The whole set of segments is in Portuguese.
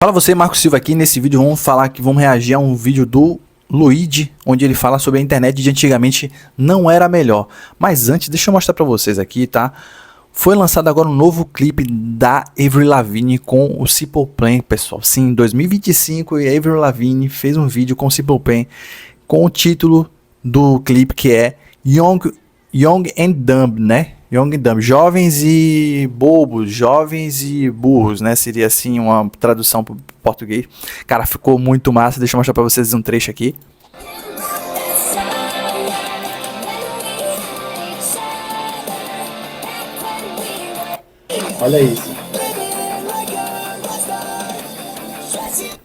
Fala você, Marco Silva aqui. Nesse vídeo vamos reagir a um vídeo do Luigi, onde ele fala sobre a internet de antigamente não era melhor. Mas antes, deixa eu mostrar pra vocês aqui, tá? Foi lançado agora um novo clipe da Avril Lavigne com o Simple Plan, pessoal. Sim, em 2025, a Avril Lavigne fez um vídeo com o Simple Plan com o título do clipe que é Young and Dumb, né? Young and Dumb, jovens e bobos, jovens e burros, né? Seria assim uma tradução para português. Cara, ficou muito massa. Deixa eu mostrar para vocês um trecho aqui. Olha isso.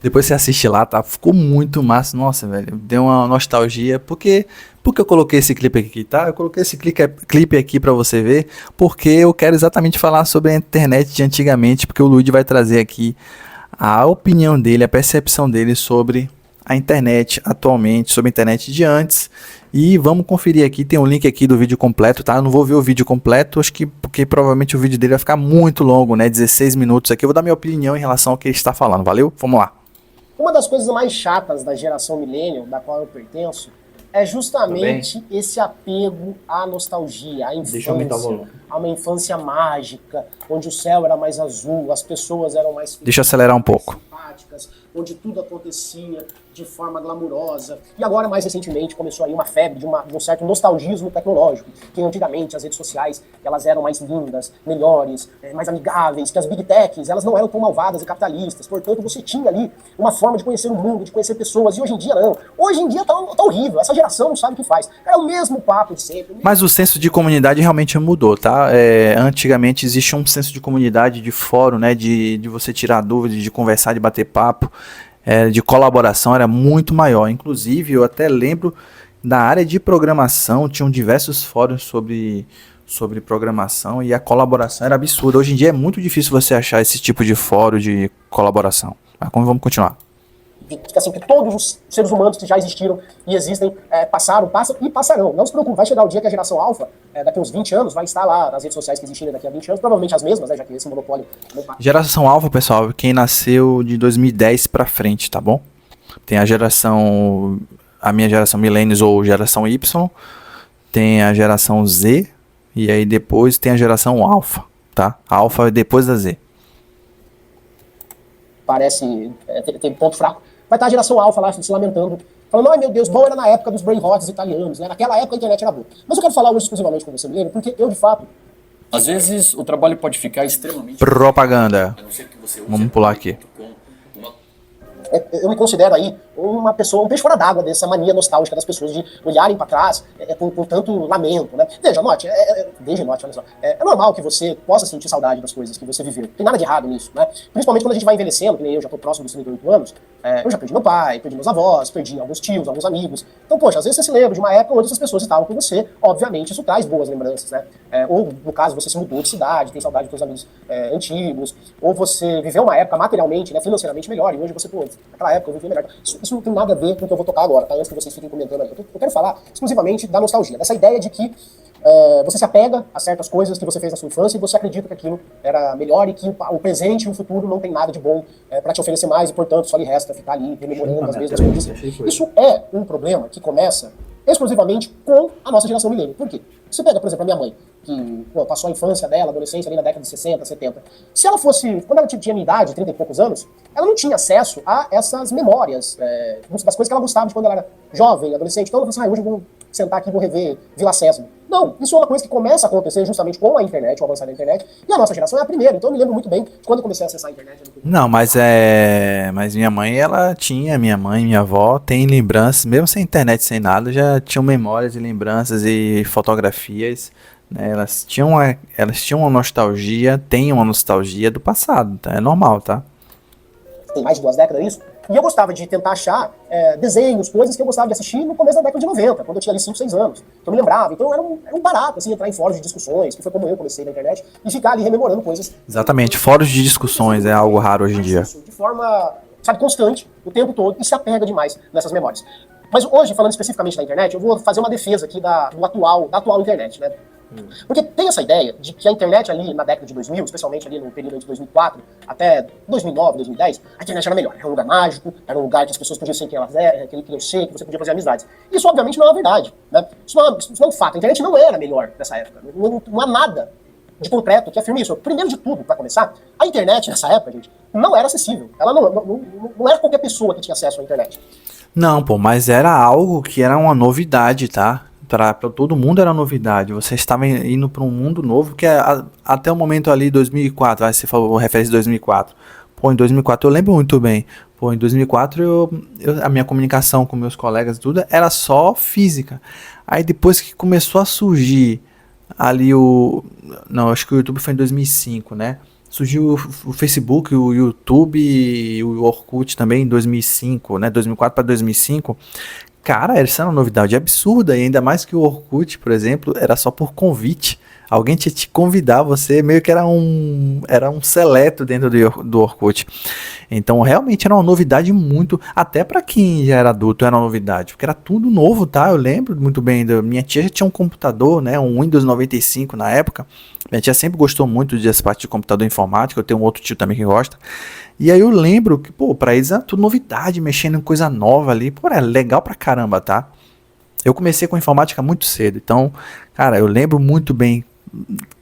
Depois você assiste lá, tá? Ficou muito massa. Nossa, velho, deu uma nostalgia. Por que eu coloquei esse clipe aqui, tá? Eu coloquei esse clipe aqui pra você ver, porque eu quero exatamente falar sobre a internet de antigamente, porque o Luigi vai trazer aqui a opinião dele, a percepção dele sobre a internet atualmente, sobre a internet de antes. E vamos conferir aqui, tem um link aqui do vídeo completo, tá? Eu não vou ver o vídeo completo, acho que porque provavelmente o vídeo dele vai ficar muito longo, né? 16 minutos aqui. Eu vou dar minha opinião em relação ao que ele está falando, valeu? Vamos lá. Uma das coisas mais chatas da geração millennial, da qual eu pertenço, é justamente esse apego à nostalgia, à infância, a uma infância mágica, onde o céu era mais azul, as pessoas eram mais felizes, deixa eu acelerar um pouco, simpáticas, onde tudo acontecia de forma glamurosa. E agora, mais recentemente, começou aí uma febre de um certo nostalgismo tecnológico, que antigamente as redes sociais elas eram mais lindas, melhores, mais amigáveis, que as big techs elas não eram tão malvadas e capitalistas, portanto você tinha ali uma forma de conhecer o mundo, de conhecer pessoas, e hoje em dia não. Hoje em dia tá horrível, essa geração não sabe o que faz. É o mesmo papo de sempre. Mas o senso de comunidade realmente mudou, tá? Antigamente existia um senso de comunidade, de fórum, né? De você tirar dúvidas, de conversar, de bater papo. De colaboração era muito maior. Inclusive, eu até lembro da área de programação, tinham diversos fóruns sobre programação e a colaboração era absurda. Hoje em dia é muito difícil você achar esse tipo de fórum de colaboração. Mas vamos continuar. Assim, que todos os seres humanos que já existiram e existem passam e passarão. Não se preocupe, vai chegar o dia que a geração alfa, daqui a uns 20 anos, vai estar lá nas redes sociais que existirem daqui a 20 anos, provavelmente as mesmas, né, já que esse monopólio não passa. Geração alfa, pessoal, quem nasceu de 2010 pra frente, tá bom? Tem a minha geração Millennials ou geração Y, tem a geração Z, e aí depois tem a geração alfa, tá? A alfa é depois da Z. Parece ter ponto fraco. Vai estar a geração alfa lá se lamentando, falando, ai meu Deus, bom era na época dos brain rots italianos, né? Naquela época a internet era boa. Mas eu quero falar hoje exclusivamente com você, Milene, porque eu, de fato... Às vezes o trabalho pode ficar extremamente... Propaganda. Vamos pular aqui. Eu me considero aí uma pessoa, um peixe fora d'água dessa mania nostálgica das pessoas de olharem para trás com tanto lamento, né? Note, olha só. É normal que você possa sentir saudade das coisas que você viveu. Não tem nada de errado nisso, né? Principalmente quando a gente vai envelhecendo, que nem eu já tô próximo dos 38 anos, eu já perdi meu pai, perdi meus avós, perdi alguns tios, alguns amigos. Então, poxa, às vezes você se lembra de uma época onde essas pessoas estavam com você, obviamente isso traz boas lembranças, né? Ou, no caso, você se mudou de cidade, tem saudade dos seus amigos antigos, ou você viveu uma época materialmente, né, financeiramente melhor, e hoje você, pô, naquela época eu vivia melhor. Isso não tem nada a ver com o que eu vou tocar agora, tá? Antes que vocês fiquem comentando aí. Eu quero falar exclusivamente da nostalgia, dessa ideia de que você se apega a certas coisas que você fez na sua infância e você acredita que aquilo era melhor e que o presente e o futuro não tem nada de bom para te oferecer mais e, portanto, só lhe resta ficar ali rememorando as mesmas coisas. Isso é um problema que começa exclusivamente com a nossa geração milênio. Por quê? Você pega, por exemplo, a minha mãe, que passou a infância dela, a adolescência ali na década de 60, 70. Se ela fosse, quando ela tinha minha idade, 30 e poucos anos, ela não tinha acesso a essas memórias das coisas que ela gostava de quando ela era jovem, adolescente. Então ela falou assim, hoje eu vou sentar aqui e vou rever Vila Sésamo. Não, isso é uma coisa que começa a acontecer justamente com a internet, o avançar da internet, e a nossa geração é a primeira. Então eu me lembro muito bem de quando eu comecei a acessar a internet. Não, mas minha mãe, minha avó tem lembranças, mesmo sem internet, sem nada, já tinham memórias e lembranças e fotografias, né? Elas tinham uma nostalgia, têm uma nostalgia do passado, tá? É normal, tá? Tem mais de 2 décadas isso. E eu gostava de tentar achar desenhos, coisas que eu gostava de assistir no começo da década de 90, quando eu tinha ali 5, 6 anos. Que eu me lembrava. Então era um barato, assim, entrar em fóruns de discussões, que foi como eu comecei na internet, e ficar ali rememorando coisas. Exatamente, fóruns de discussões é algo raro hoje em dia. De forma, sabe, constante, o tempo todo, e se apega demais nessas memórias. Mas hoje, falando especificamente da internet, eu vou fazer uma defesa aqui da atual internet, né? Porque tem essa ideia de que a internet ali na década de 2000, especialmente ali no período de 2004 até 2009, 2010, a internet era melhor. Era um lugar mágico, era um lugar que as pessoas podiam ser quem elas eram, quem queriam ser, que você podia fazer amizades. Isso, obviamente, não é uma verdade. Né? Isso não é um fato. A internet não era melhor nessa época. Não há nada de concreto que afirme isso. Primeiro de tudo, para começar, a internet nessa época, gente, não era acessível. Ela não era qualquer pessoa que tinha acesso à internet. Não, pô, mas era algo que era uma novidade, tá? Para todo mundo era novidade. Você estava indo para um mundo novo que até o momento ali, 2004, aí você falou referência de 2004. Pô, em 2004 eu lembro muito bem. Pô, em 2004 a minha comunicação com meus colegas e tudo era só física. Aí depois que começou a surgir ali não, acho que o YouTube foi em 2005, né? Surgiu o Facebook, o YouTube e o Orkut também em 2005, né? 2004 para 2005. Cara, essa era uma novidade absurda, e ainda mais que o Orkut, por exemplo, era só por convite. Alguém tinha te convidar, você meio que era um seleto dentro do Orkut. Então, realmente era uma novidade muito, até para quem já era adulto era uma novidade, porque era tudo novo, tá? Eu lembro muito bem, minha tia já tinha um computador, né, um Windows 95 na época. Minha tia sempre gostou muito dessa parte de computador informática, eu tenho um outro tio também que gosta. E aí eu lembro que, pô, pra eles era tudo novidade, mexendo em coisa nova ali. Pô, era legal pra caramba, tá? Eu comecei com informática muito cedo, então, cara, eu lembro muito bem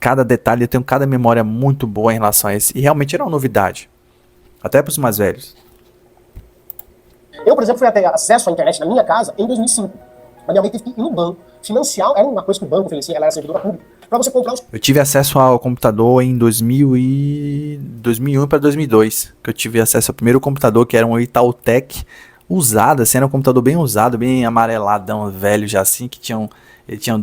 cada detalhe, eu tenho cada memória muito boa em relação a isso. E realmente era uma novidade, até pros mais velhos. Eu, por exemplo, fui ter acesso à internet na minha casa em 2005. A minha mãe teve que ir no banco, financiar, era uma coisa que o banco oferecia, ela era servidora pública, para você comprar os... Eu tive acesso ao computador em 2001 para 2002, que eu tive acesso ao primeiro computador, que era um Itautec usado, assim, era um computador bem usado, bem amareladão, velho já assim, que ele tinha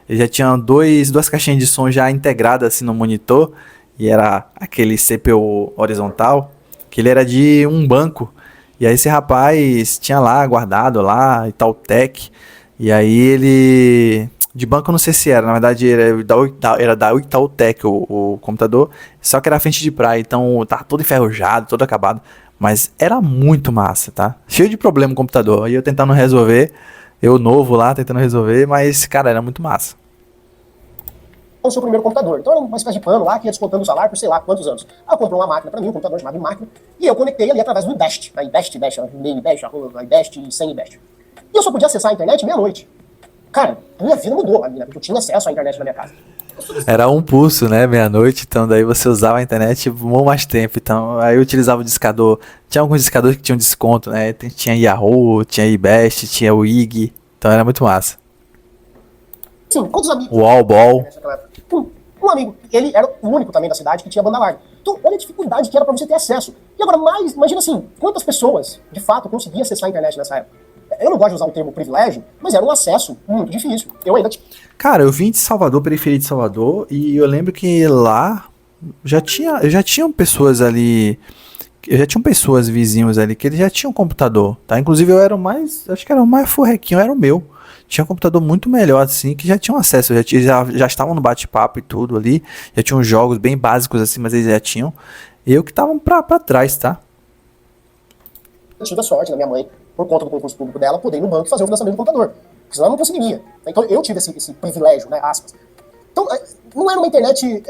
ele já tinha duas caixinhas de som já integradas assim no monitor, e era aquele CPU horizontal, que ele era de um banco. E aí esse rapaz tinha lá, guardado lá, Itautec, e aí ele... De banco eu não sei se era, na verdade era da Itautec o computador, só que era frente de praia, então tava todo enferrujado, todo acabado, mas era muito massa, tá? Cheio de problema o computador, aí eu tentando resolver, eu novo lá tentando resolver, mas cara, era muito massa. O seu primeiro computador. Então era uma espécie de plano lá que ia descontando o salário por sei lá quantos anos. Aí eu comprei uma máquina pra mim, um computador chamado máquina, e eu conectei ali através do IBEST, a IBEST, meio IBEST, a IBEST e sem IBEST. E eu só podia acessar a internet meia-noite. Cara, minha vida mudou ali, né? Porque eu tinha acesso à internet na minha casa. Era um pulso, né, meia-noite, então daí você usava a internet por mais tempo, então aí eu utilizava o discador, tinha alguns discadores que tinham desconto, né, tinha Yahoo, tinha IBEST, tinha o IG, então era muito massa. Sim, quantos amigos? O Allball. Um amigo, ele era o único também da cidade que tinha banda larga. Então, olha a dificuldade que era pra você ter acesso. E agora, imagina assim, quantas pessoas, de fato, conseguiam acessar a internet nessa época? Eu não gosto de usar o termo privilégio, mas era um acesso muito difícil. Eu ainda... Cara, eu vim de Salvador, periferia de Salvador, e eu lembro que lá já tinham pessoas ali, já tinham pessoas vizinhos ali que eles já tinham computador, tá? Inclusive eu era acho que era o mais forrequinho, era o meu. Tinha um computador muito melhor, assim, que já tinham acesso, já estavam no bate-papo e tudo ali, já tinham jogos bem básicos, assim, mas eles já tinham. Eu que estavam pra trás, tá? Eu tive a sorte da minha mãe, por conta do concurso público dela, poder ir no banco e fazer o financiamento do computador. Porque senão eu não conseguiria. Então eu tive esse privilégio, né, aspas. Então, não era uma internet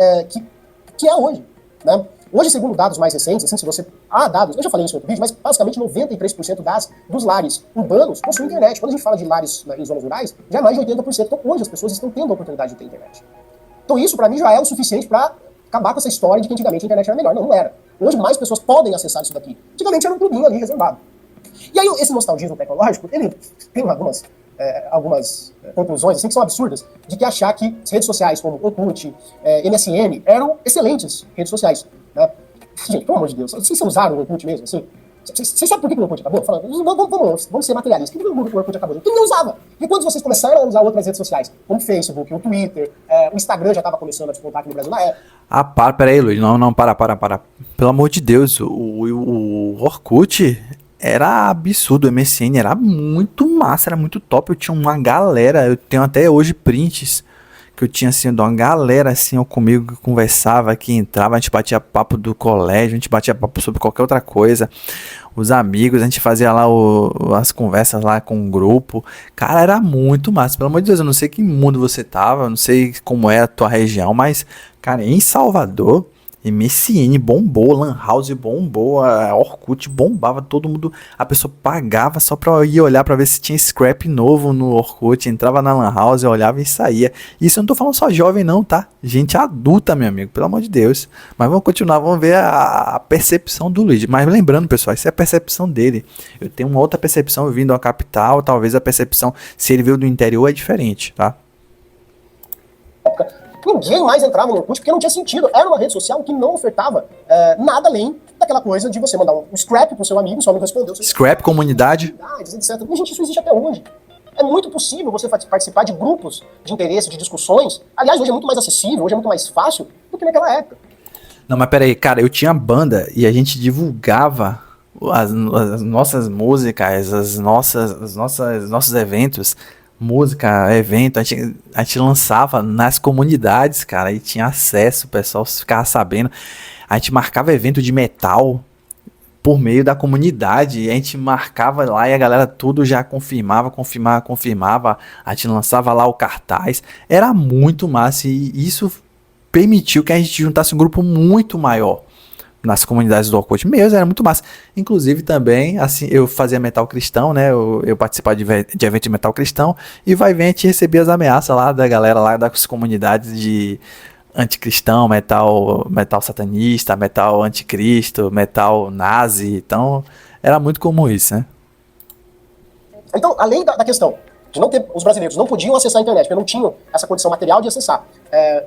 que é hoje, né? Hoje, segundo dados mais recentes, assim, se você... dados, eu já falei isso em outro vídeo, mas basicamente 93% dos lares urbanos possuem internet. Quando a gente fala de lares em zonas rurais, já é mais de 80%. Então hoje as pessoas estão tendo a oportunidade de ter internet. Então isso, pra mim, já é o suficiente pra acabar com essa história de que antigamente a internet era melhor. Não era. Hoje mais pessoas podem acessar isso daqui. Antigamente era um clubinho ali reservado. E aí esse nostalgismo tecnológico, ele tem algumas conclusões assim, que são absurdas, de que achar que as redes sociais como Orkut, MSN, eram excelentes redes sociais. Né? Gente, pelo amor de Deus, vocês usaram o Orkut mesmo? Assim? Vocês sabem por que o Orkut acabou? Vamos ser materialistas. Por que o Orkut acabou? Porque ninguém usava. E quando vocês começaram a usar outras redes sociais, como o Facebook, o Twitter, o Instagram já estava começando a despontar aqui no Brasil na época. Pera aí, Luiz. Não, para. Pelo amor de Deus, o Orkut era absurdo, o MSN era muito massa, era muito top. Eu tinha uma galera, eu tenho até hoje prints, que eu tinha assim, de uma galera assim, ó, comigo que conversava, que entrava, a gente batia papo do colégio, a gente batia papo sobre qualquer outra coisa. Os amigos, a gente fazia lá as conversas lá com o grupo. Cara, era muito massa. Pelo amor de Deus, eu não sei que mundo você tava, eu não sei como é a tua região, mas, cara, em Salvador, MSN bombou, Lan House bombou, a Orkut bombava, todo mundo, a pessoa pagava só pra ir olhar pra ver se tinha scrap novo no Orkut, entrava na Lan House, olhava e saía. Isso eu não tô falando só jovem não, tá? Gente adulta, meu amigo, pelo amor de Deus. Mas vamos continuar, vamos ver a percepção do Luigi. Mas lembrando, pessoal, isso é a percepção dele. Eu tenho uma outra percepção vindo da capital, talvez a percepção, se ele veio do interior, é diferente, tá? Ninguém mais entrava no Orkut porque não tinha sentido. Era uma rede social que não ofertava nada além daquela coisa de você mandar um scrap pro seu amigo respondeu. Scrap, comunidade. Etc. E, gente, isso existe até hoje. É muito possível você participar de grupos de interesse, de discussões. Aliás, hoje é muito mais acessível, hoje é muito mais fácil do que naquela época. Não, mas peraí, cara, eu tinha banda e a gente divulgava as nossas músicas, nossos eventos. Música, evento, a gente lançava nas comunidades, cara, e tinha acesso, o pessoal ficava sabendo. A gente marcava evento de metal por meio da comunidade, e a gente marcava lá e a galera tudo já confirmava. A gente lançava lá o cartaz, era muito massa e isso permitiu que a gente juntasse um grupo muito maior nas comunidades do Orkut mesmo, era muito massa. Inclusive também, assim, eu fazia metal cristão, né, eu participava de evento de metal cristão, e vai ver, a gente recebia as ameaças lá da galera lá das comunidades de anticristão, metal satanista, metal anticristo, metal nazi, então era muito comum isso, né. Então, além da questão de não ter, os brasileiros não podiam acessar a internet, porque não tinham essa condição material de acessar,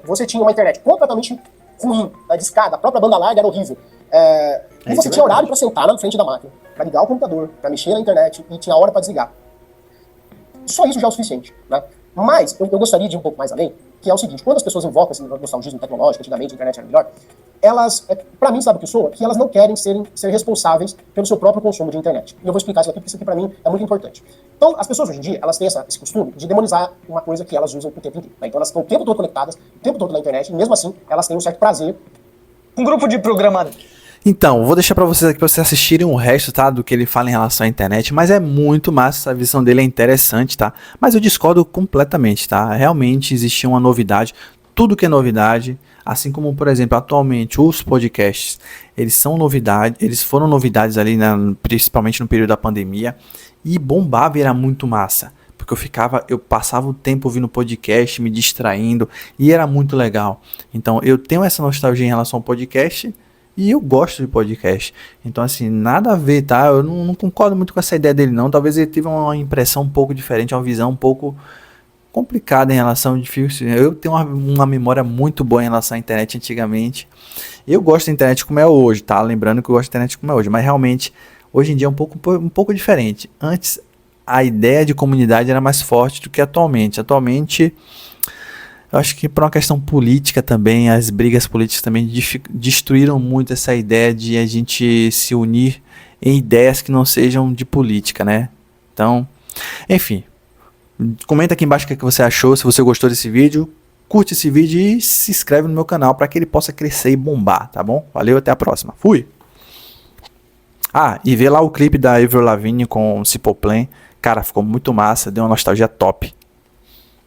você tinha uma internet completamente ruim, discada, a própria banda larga era horrível. E você tinha horário para sentar na frente da máquina, para ligar o computador, para mexer na internet, e tinha hora para desligar. Só isso já é o suficiente, né? Mas eu gostaria de ir um pouco mais além, que é o seguinte: quando as pessoas invocam esse nostalgismo tecnológico, antigamente a internet era melhor, elas, para mim, sabe o que soa? Que elas não querem ser responsáveis pelo seu próprio consumo de internet. E eu vou explicar isso aqui, porque isso aqui para mim é muito importante. Então, as pessoas hoje em dia, elas têm esse costume de demonizar uma coisa que elas usam o tempo inteiro, né? Então elas estão o tempo todo conectadas, o tempo todo na internet, e mesmo assim, elas têm um certo prazer. Um grupo de programadores. Então, vou deixar pra vocês aqui, pra vocês assistirem o resto, tá, do que ele fala em relação à internet, mas é muito massa, a visão dele é interessante, tá, mas eu discordo completamente, tá, realmente existia uma novidade, tudo que é novidade, assim como, por exemplo, atualmente os podcasts, eles foram novidades ali, né, principalmente no período da pandemia, e bombava e era muito massa, porque eu passava o tempo ouvindo podcast, me distraindo, e era muito legal. Então eu tenho essa nostalgia em relação ao podcast, e eu gosto de podcast. Então assim, nada a ver, tá? Eu não concordo muito com essa ideia dele não. Talvez ele tive uma impressão um pouco diferente, uma visão um pouco complicada em relação ao difícil. Eu tenho uma memória muito boa em relação à internet antigamente. Eu gosto da internet como é hoje, tá? Lembrando que eu gosto da internet como é hoje, mas realmente hoje em dia é um pouco diferente. Antes a ideia de comunidade era mais forte do que atualmente. Atualmente eu acho que por uma questão política também, as brigas políticas também destruíram muito essa ideia de a gente se unir em ideias que não sejam de política, né? Então, enfim, comenta aqui embaixo o que você achou, se você gostou desse vídeo, curte esse vídeo e se inscreve no meu canal para que ele possa crescer e bombar, tá bom? Valeu, até a próxima. Fui! Ah, e vê lá o clipe da Avril Lavigne com Simple Plan, cara, ficou muito massa, deu uma nostalgia top.